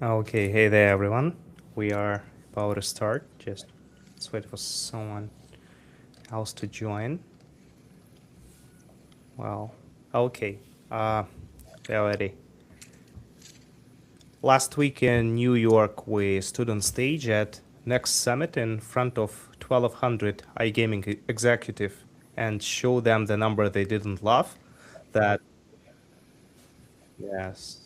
Okay, hey there everyone. We are about to start. Just let's wait for someone else to join. Well, okay. We're ready. Last week in New York, we stood on stage at Next Summit in front of 1,200 iGaming executive and showed them the number they didn't love. That yes.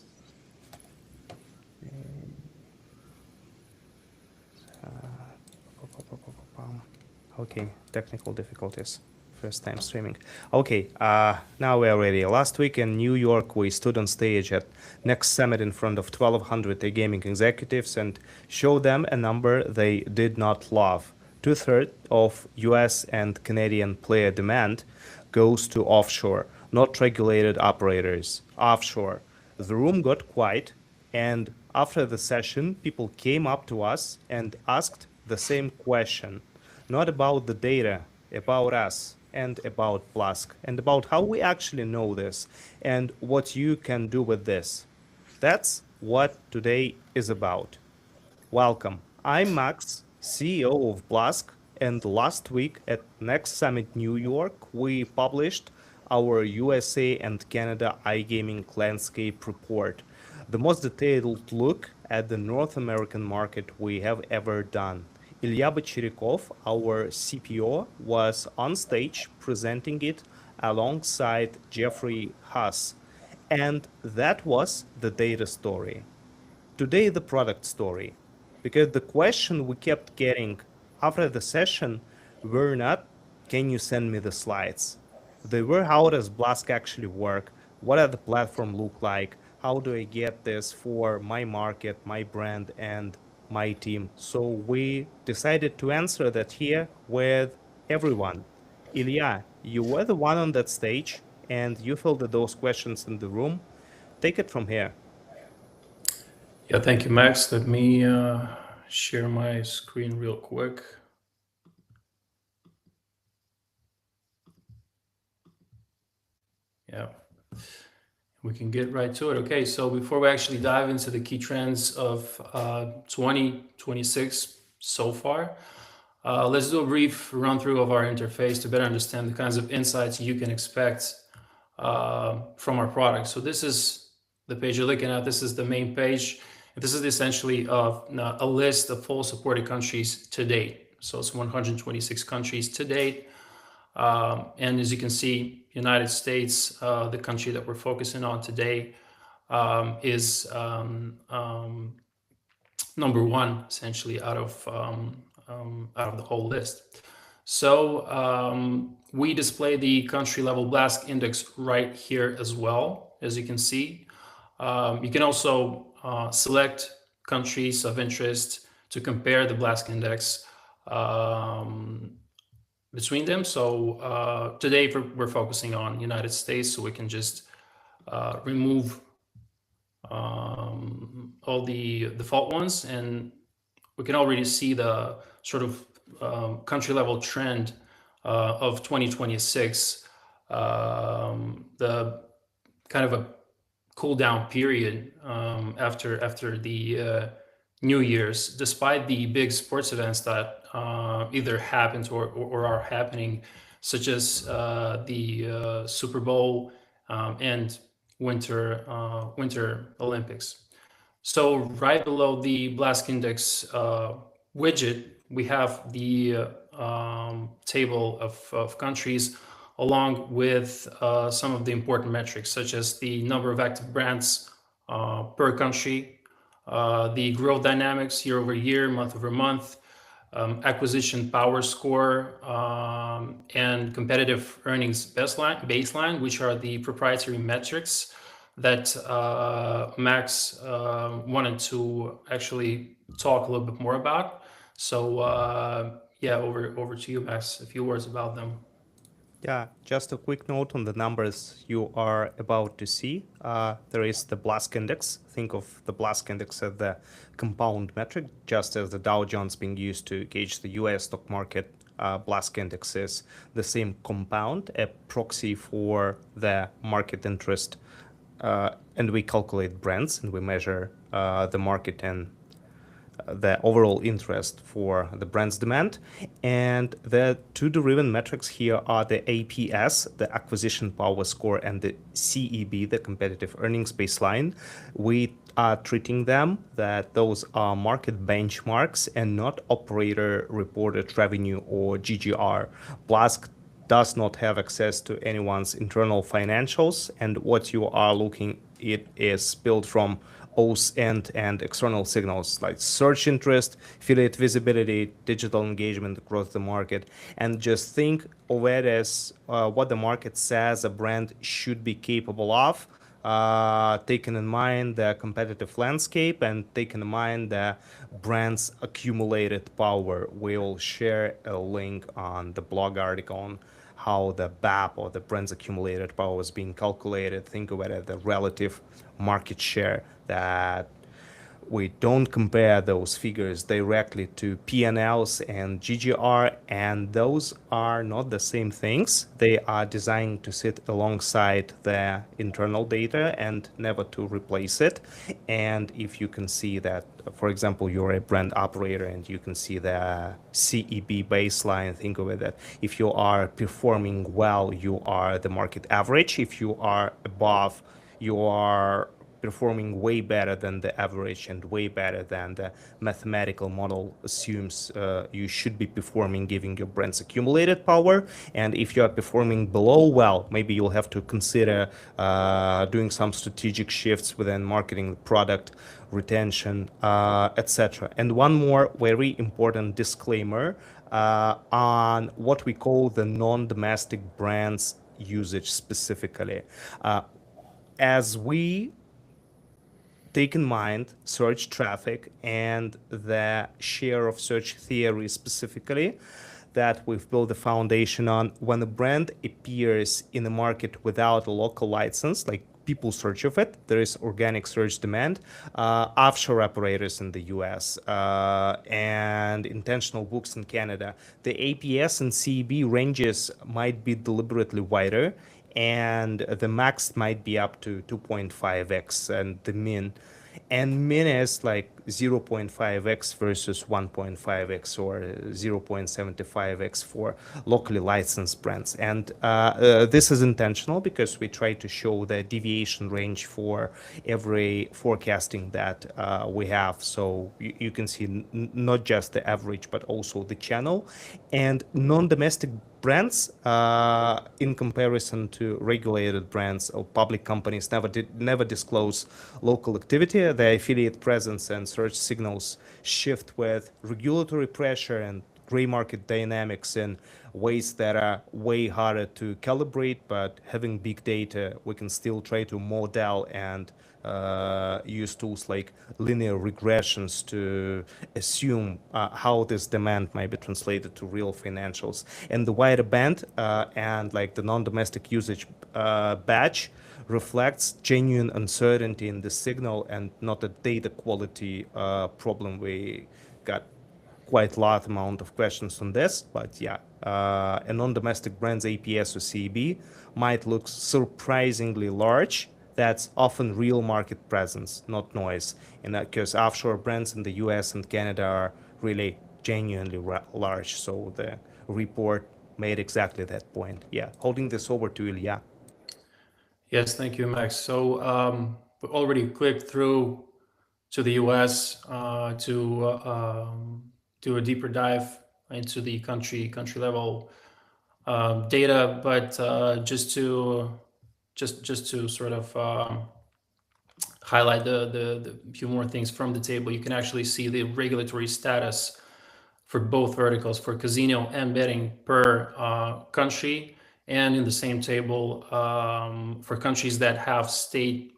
Okay, technical difficulties. First time streaming. Okay, now we're ready. Last week in New York, we stood on stage at Next Summit in front of 1,200 gaming executives and showed them a number they did not love. Two-thirds of US and Canadian player demand goes to offshore, not regulated operators. Offshore. The room got quiet, and after the session, people came up to us and asked the same question. Not about the data, about us, and about Blask, and about how we actually know this, and what you can do with this. That's what today is about. Welcome. I'm Max, CEO of Blask, and last week at Next Summit New York, we published our USA and Canada iGaming landscape report, the most detailed look at the North American market we have ever done. Ilya Bochirikov, our CPO, was on stage presenting it alongside Jeffrey Haas, and that was the data story. Today, the product story. Because the question we kept getting after the session were not, can you send me the slides? They were, how does Blask actually work? What does the platform look like? How do I get this for my market, my brand, and my team? So we decided to answer that here with everyone. Ilya, you were the one on that stage and you filled those questions in the room. Take it from here. Yeah, thank you, Max. Let me share my screen real quick. Yeah, we can get right to it. Okay, so before we actually dive into the key trends of 2026 so far, let's do a brief run through of our interface to better understand the kinds of insights you can expect from our product. So this is the page you're looking at. This is the main page. This is essentially a list of full supported countries to date. So it's 126 countries to date. And as you can see, United States, the country that we're focusing on today, is number one, essentially, out of the whole list. So we display the country level Blask index right here as well, as you can see. You can also select countries of interest to compare the Blask index between them. So today we're focusing on United States, so we can just remove all the default ones, and we can already see the sort of country level trend of 2026, the kind of a cool down period after the New Year's, despite the big sports events that either happened or are happening, such as the Super Bowl and Winter Olympics. So right below the Blask Index widget, we have the table of countries along with some of the important metrics, such as the number of active brands per country, the growth dynamics year over year, month over month, acquisition power score, and competitive earnings baseline, which are the proprietary metrics that Max wanted to actually talk a little bit more about. So yeah, over to you, Max. A few words about them. Yeah, just a quick note on the numbers you are about to see. There is the Blask index. Think of the Blask index as the compound metric, just as the Dow Jones being used to gauge the US stock market. Blask index is the same compound, a proxy for the market interest and we calculate brands and we measure the market and the overall interest for the brand's demand. And the two derived metrics here are the APS, the acquisition power score, and the CEB, the competitive earnings baseline. We are treating them that those are market benchmarks and not operator reported revenue or GGR. Blask does not have access to anyone's internal financials, and what you are looking it is built from OSINT and external signals like search interest, affiliate visibility, digital engagement across the market, and just think of it as what the market says a brand should be capable of, taking in mind the competitive landscape and taking in mind the brand's accumulated power. We'll share a link on the blog article on how the BAP or the brand's accumulated power is being calculated. Think of it as the relative market share that we don't compare those figures directly to P&Ls and GGR, and those are not the same things. They are designed to sit alongside the internal data and never to replace it. And if you can see that, for example, you're a brand operator and you can see the CEB baseline, think of it that if you are performing well, you are the market average. If you are above, you are performing way better than the average and way better than the mathematical model assumes you should be performing, giving your brand's accumulated power. And if you are performing below, well, maybe you'll have to consider doing some strategic shifts within marketing, product, retention, etc. And one more very important disclaimer on what we call the non-domestic brands usage specifically. As we take in mind search traffic and the share of search theory specifically that we've built a foundation on, when a brand appears in the market without a local license, like people search of it, there is organic search demand, offshore operators in the US, and intentional books in Canada, the APS and CEB ranges might be deliberately wider, and the max might be up to 2.5x and the min. And min is like 0.5x versus 1.5x or 0.75x for locally licensed brands. And this is intentional because we try to show the deviation range for every forecasting that we have. So you can see not just the average, but also the channel. And non-domestic brands, in comparison to regulated brands or public companies, never disclose local activity. The affiliate presence and search signals shift with regulatory pressure and gray market dynamics in ways that are way harder to calibrate. But having big data, we can still try to model and use tools like linear regressions to assume how this demand might be translated to real financials. And the wider band and like the non-domestic usage batch reflects genuine uncertainty in the signal and not a data quality problem. We got quite a lot amount of questions on this, but yeah, a non-domestic brand's APS or CEB might look surprisingly large. That's often real market presence, not noise. And because offshore brands in the US and Canada are really genuinely large. So the report made exactly that point. Yeah, holding this over to Ilya. Yes, thank you, Max. So we already clicked through to the US to do a deeper dive into the country level data, but just to sort of highlight the few more things from the table, you can actually see the regulatory status for both verticals, for casino and betting per country, and in the same table for countries that have state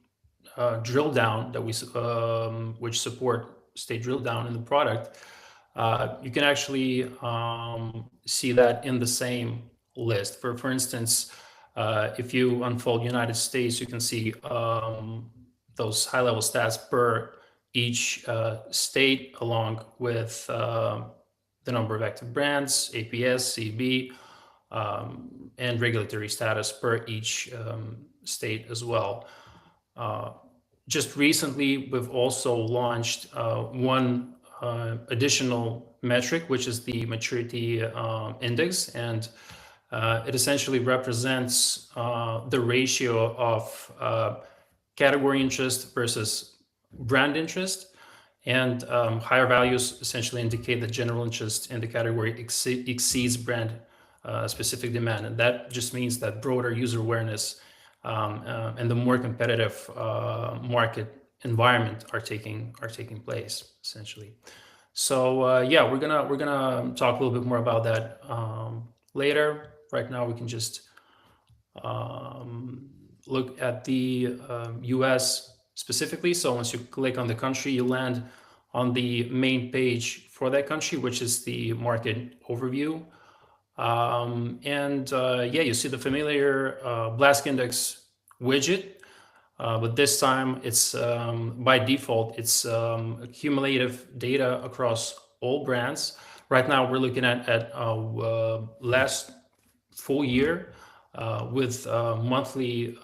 drill down that which support state drill down in the product. You can actually see that in the same list. For instance, if you unfold United States, you can see those high-level stats per each state, along with the number of active brands, APS, CB, and regulatory status per each state as well. Just recently, we've also launched one additional metric, which is the maturity index, and it essentially represents the ratio of category interest versus brand interest. And higher values essentially indicate that general interest in the category exceeds brand specific demand. And that just means that broader user awareness and the more competitive market environment are taking place essentially. So yeah, we're gonna talk a little bit more about that later. Right now, we can just look at the US specifically. So once you click on the country, you land on the main page for that country, which is the market overview. Yeah, you see the familiar Blask Index widget, but this time it's by default, it's cumulative data across all brands. Right now, we're looking at last full year with monthly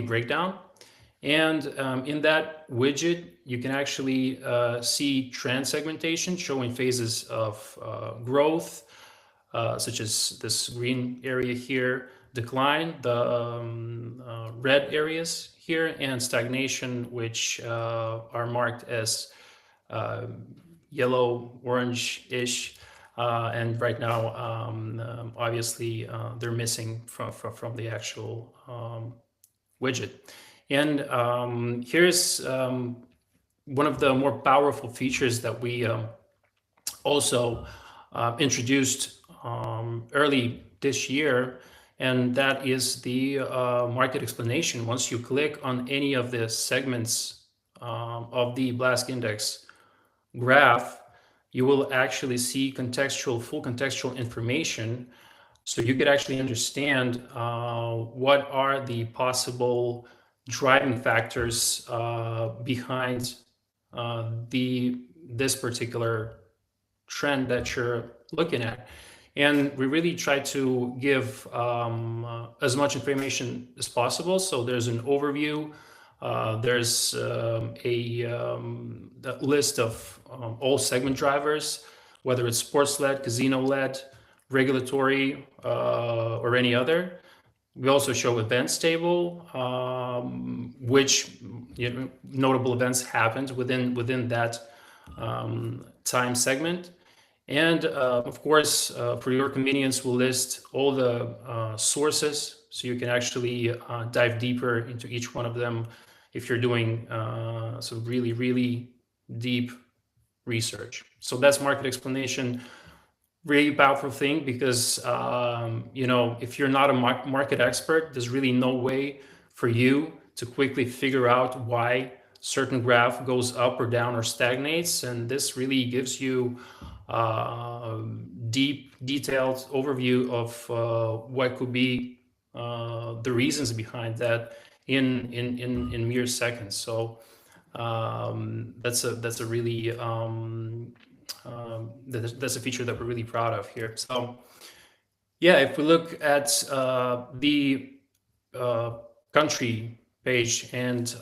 breakdown. And in that widget, you can actually see trend segmentation showing phases of growth, such as this green area here, decline, the red areas here, and stagnation, which are marked as yellow, orange-ish. And right now, obviously, they're missing from the actual widget. And here's one of the more powerful features that we also introduced early this year, and that is the market explanation. Once you click on any of the segments of the Blask Index graph, you will actually see full contextual information. So you could actually understand what are the possible driving factors behind this particular trend that you're looking at. And we really try to give as much information as possible. So there's an overview, there's a list of all segment drivers, whether it's sports-led, casino-led, regulatory, or any other. We also show events table, which notable events happened within that time segment. And of course, for your convenience, we'll list all the sources, so you can actually dive deeper into each one of them if you're doing some really, really deep research. So that's market explanation. Really powerful thing, because if you're not a market expert, there's really no way for you to quickly figure out why certain graph goes up or down or stagnates. And this really gives you deep, detailed overview of what could be the reasons behind that in mere seconds. So that's a really that's a feature that we're really proud of here. So yeah, if we look at the country page and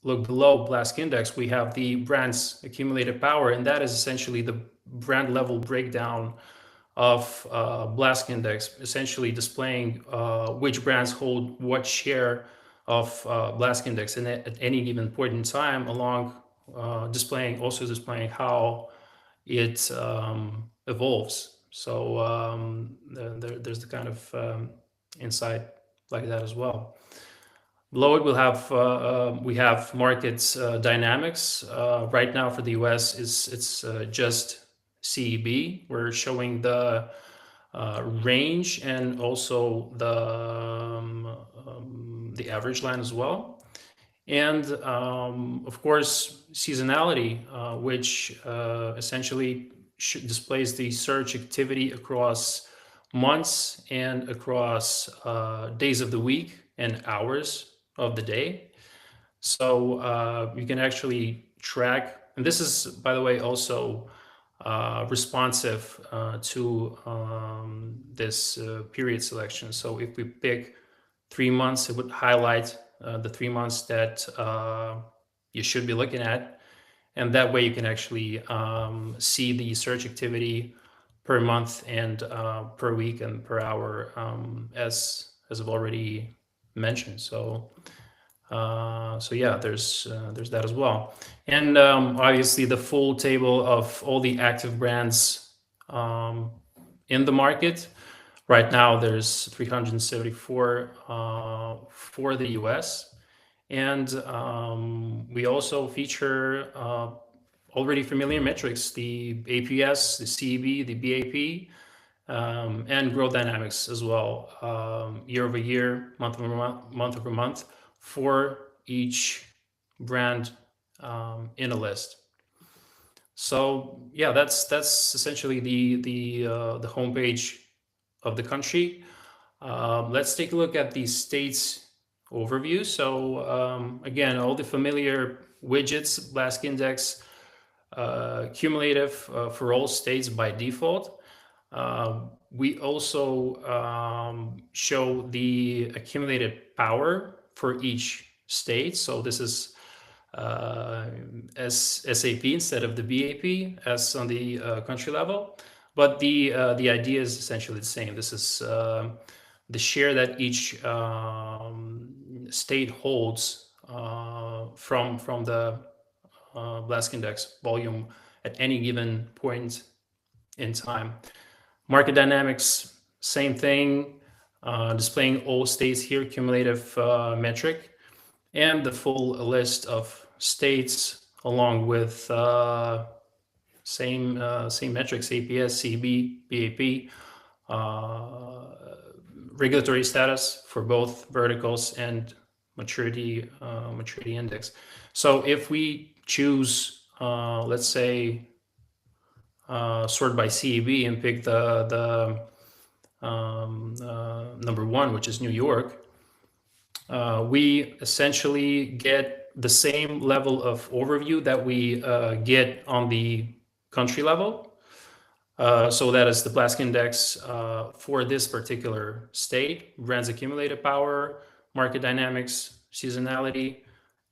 look below Blask Index, we have the brand's accumulated power, and that is essentially the brand level breakdown of Blask Index, essentially displaying which brands hold what share of Blask Index and at any given point in time, along displaying how it evolves. So there's the kind of insight like that as well. Below it, we have markets dynamics. Right now for the US, it's just CEB. We're showing the range and also the average line as well. And of course, seasonality, which essentially displays the search activity across months and across days of the week and hours of the day. So you can actually track, and this is, by the way, also responsive to this period selection. So if we pick 3 months, it would highlight the 3 months that you should be looking at, and that way you can actually see the search activity per month and per week and per hour, as I've already mentioned. So yeah, there's that as well, and obviously the full table of all the active brands in the market. Right now, there's 374 for the US, and we also feature already familiar metrics: the APS, the CEB, the BAP, and growth dynamics as well, year over year, month over month, for each brand in a list. So yeah, that's essentially the homepage of the country. Let's take a look at the states overview. So again, all the familiar widgets, Blask Index, cumulative for all states by default. We also show the accumulated power for each state. So this is as SAP instead of the BAP as on the country level. But the idea is essentially the same. This is the share that each state holds from the Blask Index volume at any given point in time. Market dynamics, same thing, displaying all states here, cumulative metric, and the full list of states along with same metrics: APS, CB, BAP, regulatory status for both verticals, and maturity index. So if we choose, let's say, sort by CEB and pick the number one, which is New York, we essentially get the same level of overview that we get on the country level. So that is the Blask Index for this particular state: brands accumulated power, market dynamics, seasonality,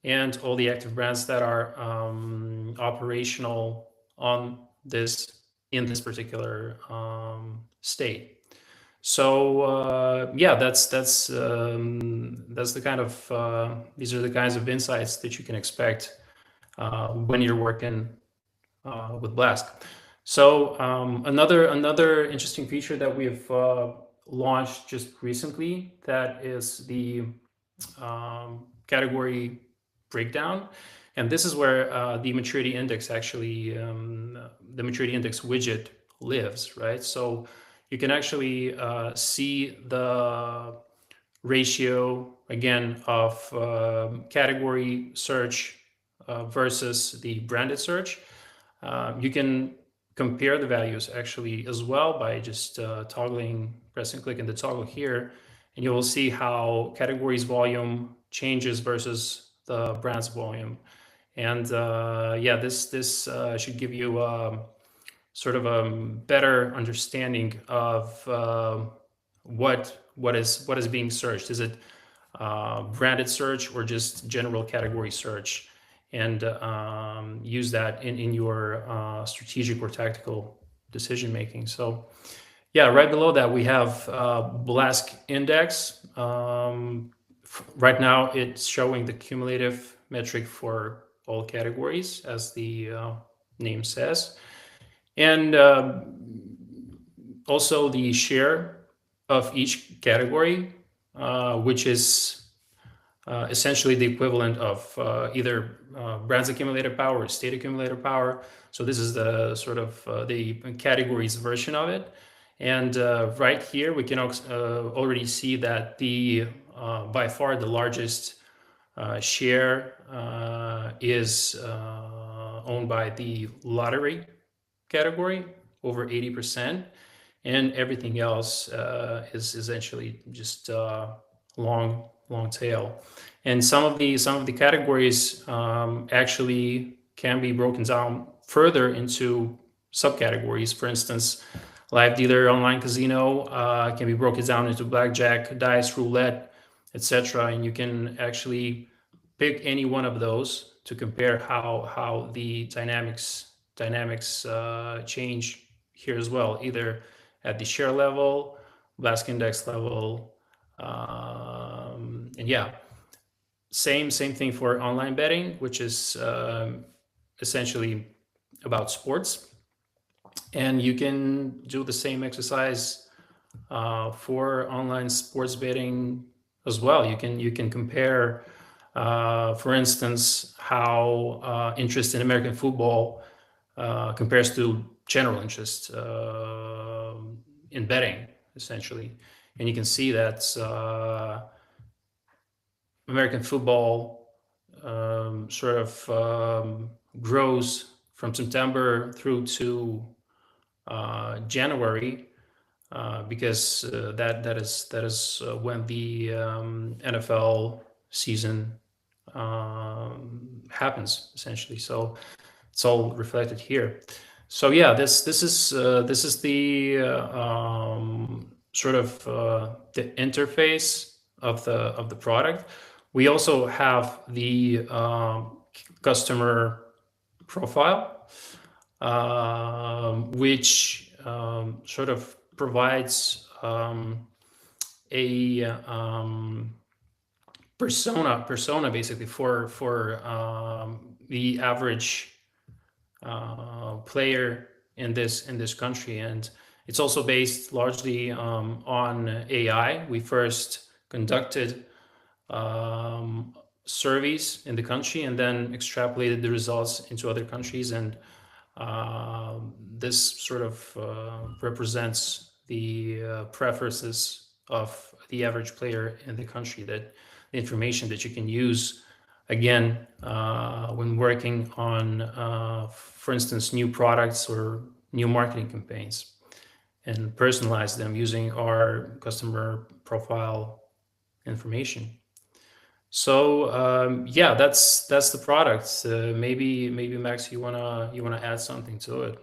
and all the active brands that are operational in this particular state. So yeah, that's the kind of these are the kinds of insights that you can expect when you're working with Blask. So another interesting feature that we've launched just recently, that is the category breakdown. And this is where the maturity index actually, the maturity index widget lives, right? So you can actually see the ratio, again, of category search versus the branded search. You can compare the values actually as well by just pressing click in the toggle here, and you will see how categories volume changes versus the brand's volume. And yeah, this should give you sort of a better understanding of what is being searched. Is it branded search or just general category search? And use that in your strategic or tactical decision making. So yeah, right below that we have Blask Index. Right now it's showing the cumulative metric for all categories, as the name says, and also the share of each category, which is essentially the equivalent of either brands accumulated power or state accumulated power. So this is the sort of the categories version of it. And right here, we can already see that the by far the largest share is owned by the lottery category, over 80%, and everything else is essentially just long tail. And some of the categories actually can be broken down further into subcategories. For instance, live dealer, online casino can be broken down into blackjack, dice, roulette, etc. And you can actually pick any one of those to compare how the dynamics change here as well, either at the share level, Blask index level, and yeah, same thing for online betting, which is essentially about sports, and you can do the same exercise for online sports betting as well. You can compare, for instance, how interest in American football compares to general interest in betting, essentially, and you can see that American football sort of grows from September through to January, because that is when the NFL season happens, essentially. So it's all reflected here. So yeah, this is the sort of the interface of the product. We also have the customer profile, which sort of provides a persona basically for the average player in this country, and it's also based largely on AI. We first conducted surveys in the country and then extrapolated the results into other countries, and this sort of represents the preferences of the average player in the country, that the information that you can use again when working on, for instance, new products or new marketing campaigns, and personalize them using our customer profile information. So yeah, that's the product. Maybe Max, you wanna add something to it?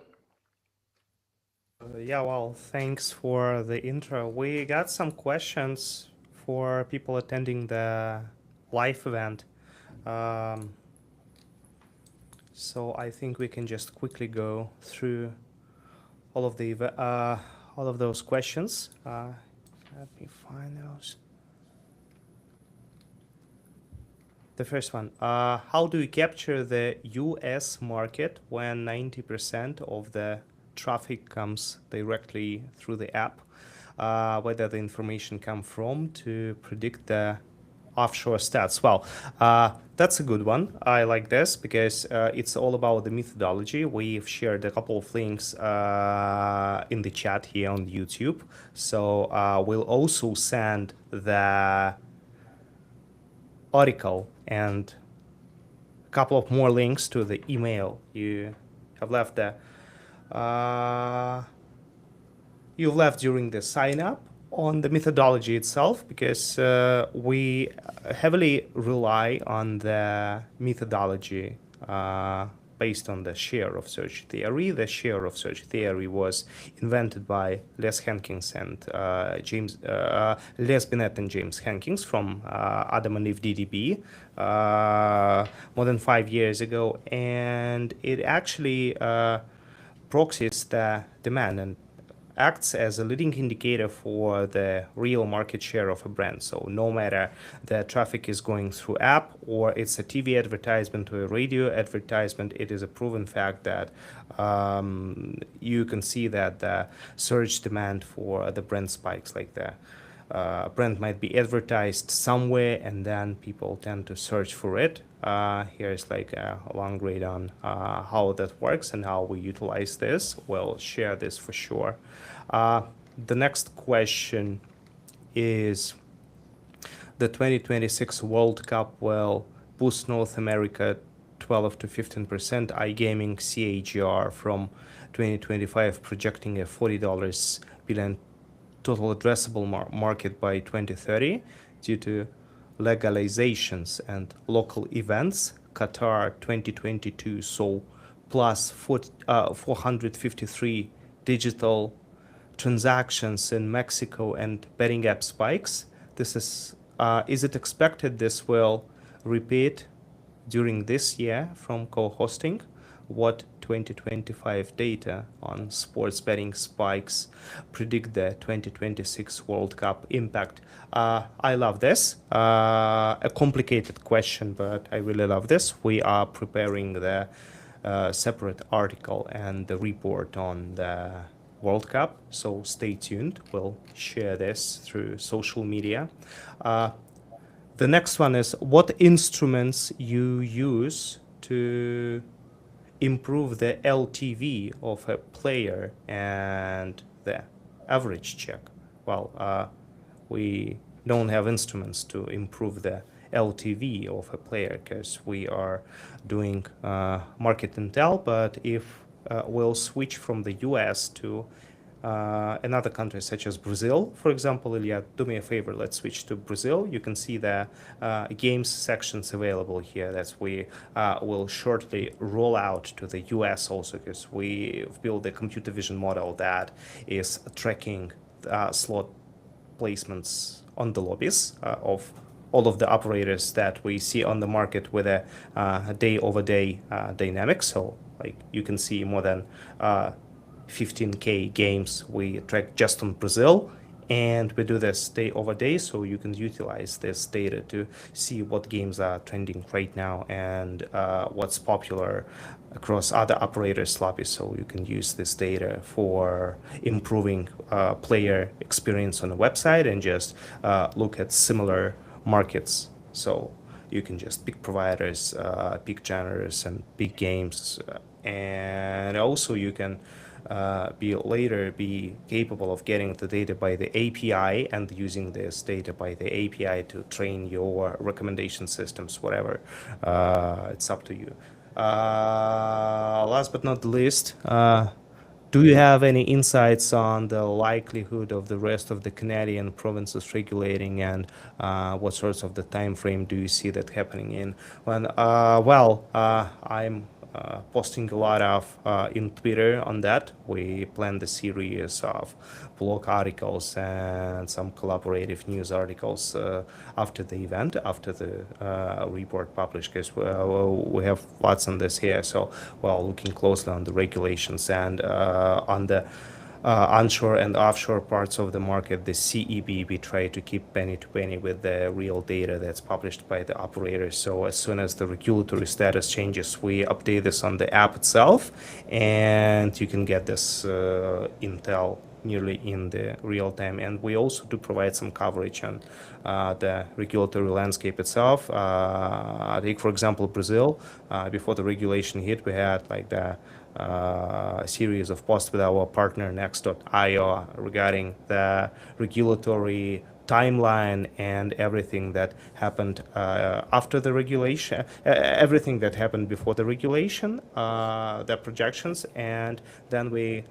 Yeah, well, thanks for the intro. We got some questions for people attending the live event. Um, so I think we can just quickly go through all of all of those questions. Let me find those. The first one, how do you capture the US market when 90% of the traffic comes directly through the app? Whether the information come from to predict the offshore stats? Well, that's a good one. I like this because it's all about the methodology. We've shared a couple of links in the chat here on YouTube. So we'll also send the article and a couple of more links to the email you have left there. You've left during the sign up on the methodology itself, because we heavily rely on the methodology based on the share of search theory. The share of search theory was invented by Les Hankins and Les Binet and James Hankins from Adam and Eve DDB more than 5 years ago, and it actually proxies the demand and acts as a leading indicator for the real market share of a brand. So no matter the traffic is going through app or it's a TV advertisement or a radio advertisement, it is a proven fact that you can see that the search demand for the brand spikes. Like the brand might be advertised somewhere and then people tend to search for it. Here's like a long read on how that works and how we utilize this. We'll share this for sure. The next question is, the 2026 World Cup will boost North America 12 to 15%, iGaming CAGR from 2025 projecting a $40 billion total addressable market by 2030 due to legalizations and local events. Qatar 2022 saw plus 453 digital transactions in Mexico and betting app spikes. This is Is it expected this will repeat during this year from co-hosting? What 2025 data on sports betting spikes predict the 2026 World Cup impact? I love this. A complicated question, but I really love this. We are preparing the separate article and the report on the World Cup, so stay tuned. We'll share this through social media. The next one is what instruments you use to improve the LTV of a player and the average check. Well, we don't have instruments to improve the LTV of a player because we are doing market intel. But if we'll switch from the US to another country such as Brazil, for example, Ilya, do me a favor, let's switch to Brazil. You can see the games sections available here that we will shortly roll out to the US also, because we've built a computer vision model that is tracking slot placements on the lobbies of all of the operators that we see on the market with a day-over-day dynamic. So like you can see more than 15K games we track just on Brazil, and we do this day over day, so you can utilize this data to see what games are trending right now and what's popular across other operators' lobbies. So you can use this data for improving player experience on the website and just look at similar markets. So you can just pick providers, pick genres, and pick games, and also you can be capable of getting the data by the API and using this data by the API to train your recommendation systems, whatever. It's up to you. Last but not least, do you have any insights on the likelihood of the rest of the Canadian provinces regulating, and what sorts of the time frame do you see that happening in? When I'm posting a lot of in Twitter on that. We planned a series of blog articles and some collaborative news articles after the event, after the report published, because we have lots on this here. So we're looking closely on the regulations and on the onshore and offshore parts of the market, the CEB, we try to keep penny to penny with the real data that's published by the operators. So as soon as the regulatory status changes, we update this on the app itself, and you can get this intel nearly in the real time. And we also do provide some coverage on the regulatory landscape itself. Take, for example, Brazil. Before the regulation hit, we had like the series of posts with our partner Next.io regarding the regulatory timeline and everything that happened after the regulation, everything that happened before the regulation, the projections, and then we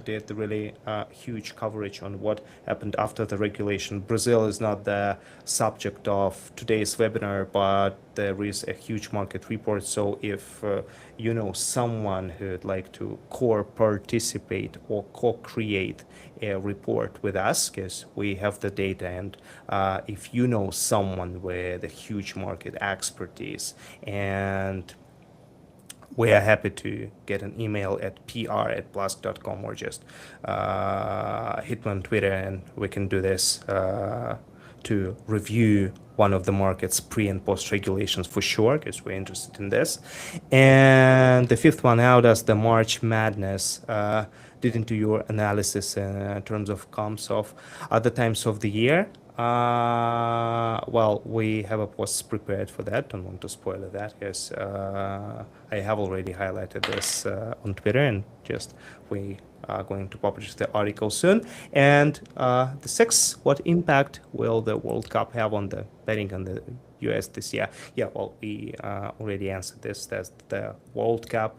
did the really huge coverage on what happened after the regulation. Brazil is not the subject of today's webinar, but there is a huge market report. So if you know someone who'd like to participate or co-create a report with us, because we have the data, and if you know someone with a huge market expertise, and we are happy to get an email at pr@blask.com, or just hit me on Twitter, and we can do this to review one of the market's pre and post regulations for sure, because we're interested in this. And the fifth one, how does the March Madness did into your analysis in terms of comps of other times of the year? Well, we have a post prepared for that. Don't want to spoil that, because I have already highlighted this on Twitter, and just we are going to publish the article soon. And the sixth, what impact will the World Cup have on the betting on the US this year? Yeah, well, we already answered this. That's the World Cup.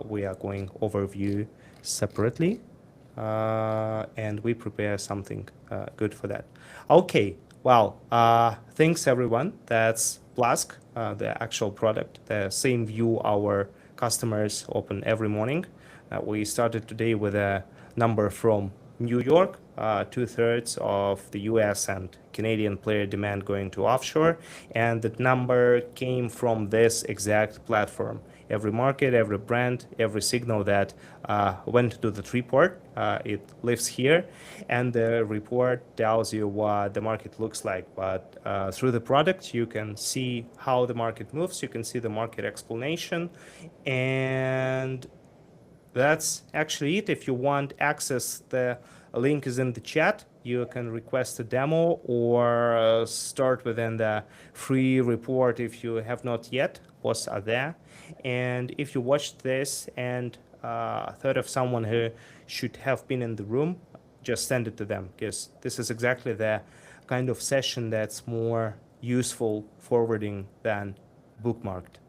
We are going overview separately, and we prepare something good for that. Okay, well, thanks everyone. That's Blask, the actual product, the same view our customers open every morning. We started today with a number from New York, 2/3 of the US and Canadian player demand going to offshore, and that number came from this exact platform. Every market, every brand, every signal that went to the report, it lives here, and the report tells you what the market looks like. But through the product, you can see how the market moves, you can see the market explanation, and that's actually it. If you want access, the link is in the chat. You can request a demo or start within the free report if you have not yet. Posts are there. And if you watched this and thought of someone who should have been in the room, just send it to them, because this is exactly the kind of session that's more useful forwarding than bookmarked.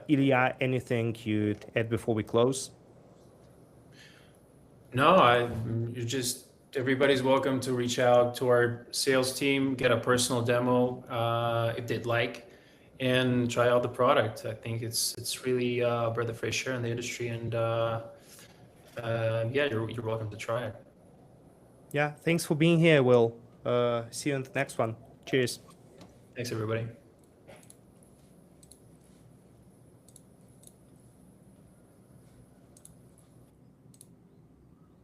Ilya, anything you'd add before we close? No, you just everybody's welcome to reach out to our sales team, get a personal demo if they'd like, and try out the product. I think it's really a breath of fresh air in the industry, and yeah, you're welcome to try it. Yeah, thanks for being here, Will. See you in the next one. Cheers. Thanks, everybody.